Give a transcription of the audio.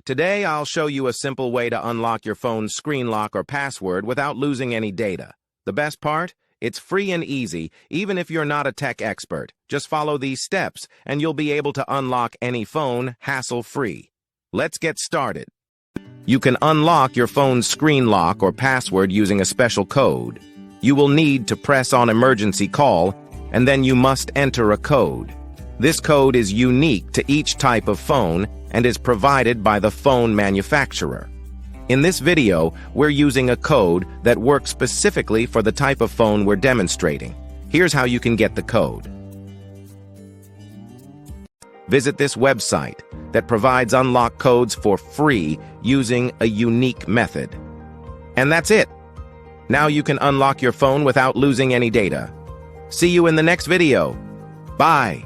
Today, I'll show you a simple way to unlock your phone's screen lock or password without losing any data. The best part? It's free and easy, even if you're not a tech expert. Just follow these steps, and you'll be able to unlock any phone hassle-free. Let's get started. You can unlock your phone's screen lock or password using a special code. You will need to press on emergency call, and then you must enter a code. This code is unique to each type of phone and is provided by the phone manufacturer. In this video, we're using a code that works specifically for the type of phone we're demonstrating. Here's how you can get the code. Visit this website that provides unlock codes for free using a unique method. And that's it. Now you can unlock your phone without losing any data. See you in the next video. Bye.